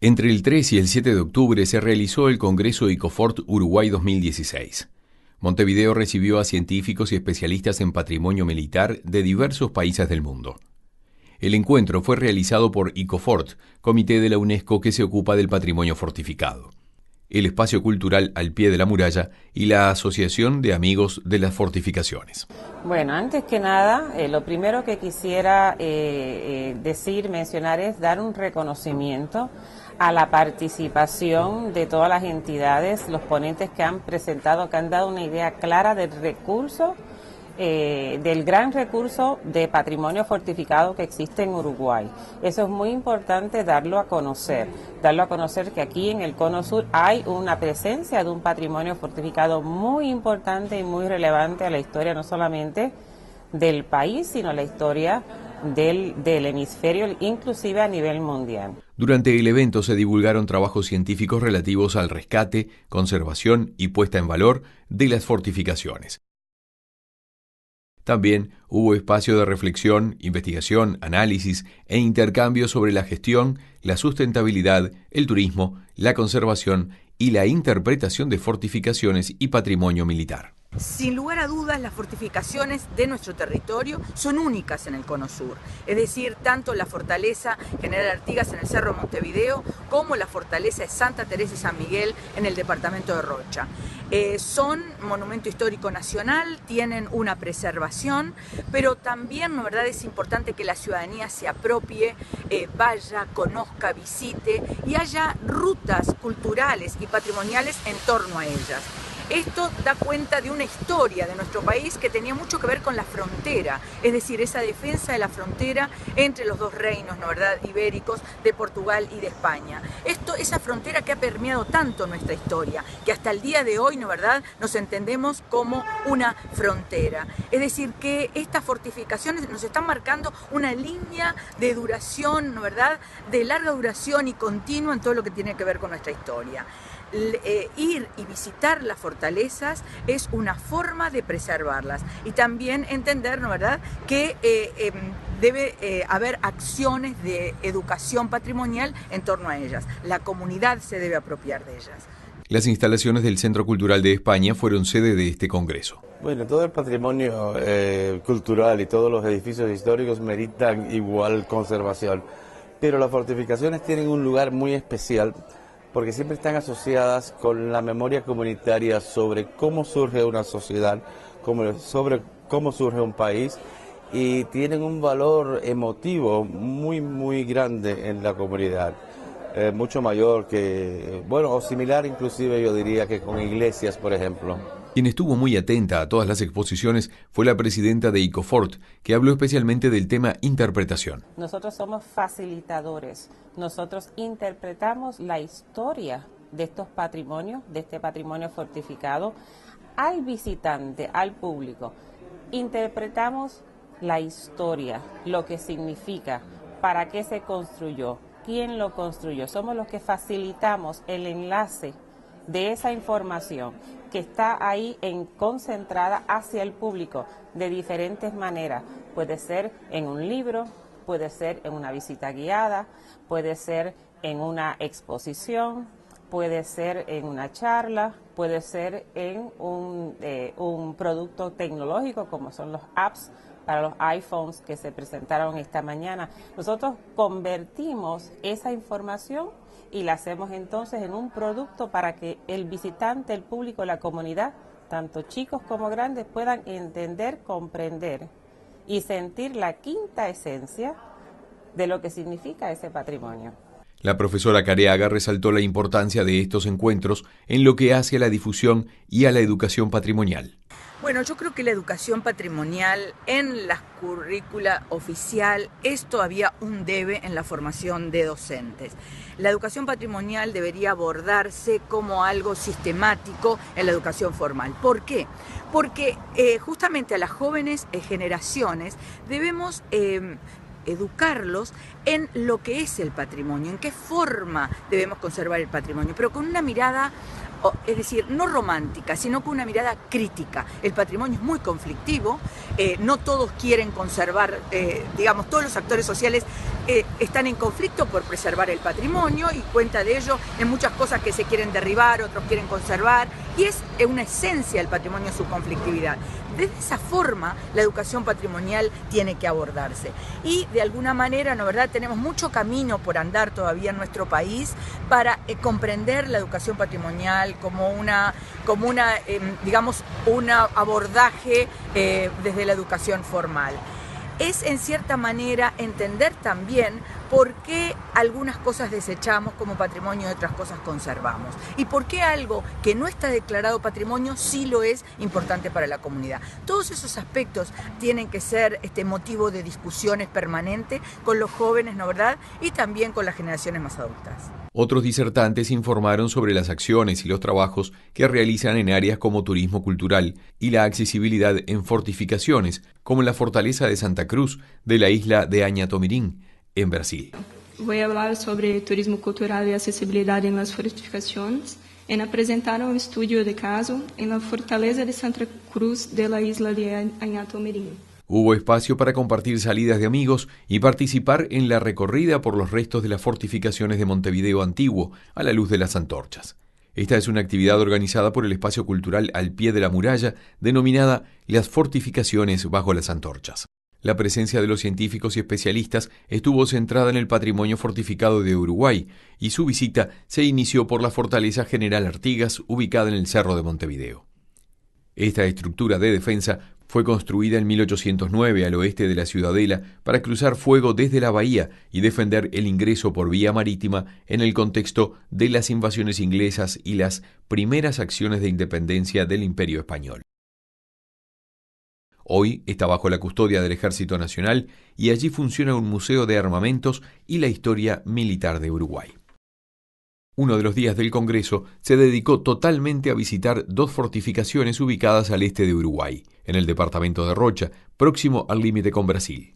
Entre el 3 y el 7 de octubre se realizó el Congreso ICOFORT Uruguay 2016. Montevideo recibió a científicos y especialistas en patrimonio militar de diversos países del mundo. El encuentro fue realizado por ICOFORT, comité de la UNESCO que se ocupa del patrimonio fortificado, el Espacio Cultural Al Pie de la Muralla y la Asociación de Amigos de las Fortificaciones. Bueno, antes que nada, lo primero que quisiera mencionar es dar un reconocimiento a la participación de todas las entidades, los ponentes que han presentado, que han dado una idea clara del recurso, del gran recurso de patrimonio fortificado que existe en Uruguay. Eso es muy importante darlo a conocer que aquí en el Cono Sur hay una presencia de un patrimonio fortificado muy importante y muy relevante a la historia no solamente del país, sino a la historia del hemisferio, inclusive a nivel mundial. Durante el evento se divulgaron trabajos científicos relativos al rescate, conservación y puesta en valor de las fortificaciones. También hubo espacio de reflexión, investigación, análisis e intercambio sobre la gestión, la sustentabilidad, el turismo, la conservación y la interpretación de fortificaciones y patrimonio militar. Sin lugar a dudas, las fortificaciones de nuestro territorio son únicas en el Cono Sur. Es decir, tanto la fortaleza General Artigas en el Cerro Montevideo como la fortaleza de Santa Teresa y San Miguel en el departamento de Rocha. Son monumento histórico nacional, tienen una preservación, pero también, ¿no verdad?, es importante que la ciudadanía se apropie, vaya, conozca, visite y haya rutas culturales y patrimoniales en torno a ellas. Esto da cuenta de una historia de nuestro país que tenía mucho que ver con la frontera, es decir, esa defensa de la frontera entre los dos reinos, ¿no verdad?, ibéricos, de Portugal y de España. Esa frontera que ha permeado tanto nuestra historia, que hasta el día de hoy, ¿no verdad?, nos entendemos como una frontera. Es decir, que estas fortificaciones nos están marcando una línea de duración, ¿no verdad?, de larga duración y continua en todo lo que tiene que ver con nuestra historia. Ir y visitar las fortalezas es una forma de preservarlas y también entender, ¿no verdad?, que debe haber acciones de educación patrimonial en torno a ellas. La comunidad se debe apropiar de ellas. Las instalaciones del Centro Cultural de España fueron sede de este congreso. Bueno, todo el patrimonio cultural y todos los edificios históricos meritan igual conservación, pero las fortificaciones tienen un lugar muy especial porque siempre están asociadas con la memoria comunitaria sobre cómo surge una sociedad, sobre cómo surge un país, y tienen un valor emotivo muy grande en la comunidad, mucho mayor que, o similar inclusive yo diría que con iglesias, por ejemplo. Quien estuvo muy atenta a todas las exposiciones fue la presidenta de ICOFORT, que habló especialmente del tema interpretación. Nosotros somos facilitadores, nosotros interpretamos la historia de estos patrimonios, de este patrimonio fortificado, al visitante, al público. Interpretamos la historia, lo que significa, para qué se construyó, quién lo construyó. Somos los que facilitamos el enlace de esa información que está ahí concentrada hacia el público de diferentes maneras. Puede ser en un libro, puede ser en una visita guiada, puede ser en una exposición, puede ser en una charla, puede ser en un producto tecnológico como son los apps para los iPhones que se presentaron esta mañana. Nosotros convertimos esa información y la hacemos entonces en un producto para que el visitante, el público, la comunidad, tanto chicos como grandes, puedan entender, comprender y sentir la quinta esencia de lo que significa ese patrimonio. La profesora Careaga resaltó la importancia de estos encuentros en lo que hace a la difusión y a la educación patrimonial. Bueno, yo creo que la educación patrimonial en la currícula oficial es todavía un debe en la formación de docentes. La educación patrimonial debería abordarse como algo sistemático en la educación formal. ¿Por qué? Porque justamente a las jóvenes generaciones debemos educarlos en lo que es el patrimonio, en qué forma debemos conservar el patrimonio, pero con una mirada, es decir, no romántica, sino con una mirada crítica. El patrimonio es muy conflictivo, no todos quieren conservar, digamos, todos los actores sociales están en conflicto por preservar el patrimonio y cuenta de ello en muchas cosas que se quieren derribar, otros quieren conservar, y es una esencia del patrimonio su conflictividad. Desde esa forma la educación patrimonial tiene que abordarse y de alguna manera, ¿no verdad?, tenemos mucho camino por andar todavía en nuestro país para comprender la educación patrimonial como digamos, un abordaje desde la educación formal. Es en cierta manera entender también por qué algunas cosas desechamos como patrimonio y otras cosas conservamos. Y por qué algo que no está declarado patrimonio sí lo es importante para la comunidad. Todos esos aspectos tienen que ser motivo de discusiones permanentes con los jóvenes, ¿no verdad? Y también con las generaciones más adultas. Otros disertantes informaron sobre las acciones y los trabajos que realizan en áreas como turismo cultural y la accesibilidad en fortificaciones, como en la fortaleza de Santa Cruz de la isla de Añatomirim, en Brasil. Voy a hablar sobre turismo cultural y accesibilidad en las fortificaciones, en apresentar un estudio de caso en la fortaleza de Santa Cruz de la isla de Añatomirim. Hubo espacio para compartir salidas de amigos y participar en la recorrida por los restos de las fortificaciones de Montevideo antiguo a la luz de las antorchas. Esta es una actividad organizada por el espacio cultural al pie de la muralla, denominada Las Fortificaciones bajo las Antorchas. La presencia de los científicos y especialistas estuvo centrada en el patrimonio fortificado de Uruguay y su visita se inició por la Fortaleza General Artigas, ubicada en el Cerro de Montevideo. Esta estructura de defensa fue construida en 1809 al oeste de la ciudadela para cruzar fuego desde la bahía y defender el ingreso por vía marítima en el contexto de las invasiones inglesas y las primeras acciones de independencia del Imperio Español. Hoy está bajo la custodia del Ejército Nacional y allí funciona un museo de armamentos y la historia militar de Uruguay. Uno de los días del Congreso se dedicó totalmente a visitar dos fortificaciones ubicadas al este de Uruguay, en el departamento de Rocha, próximo al límite con Brasil.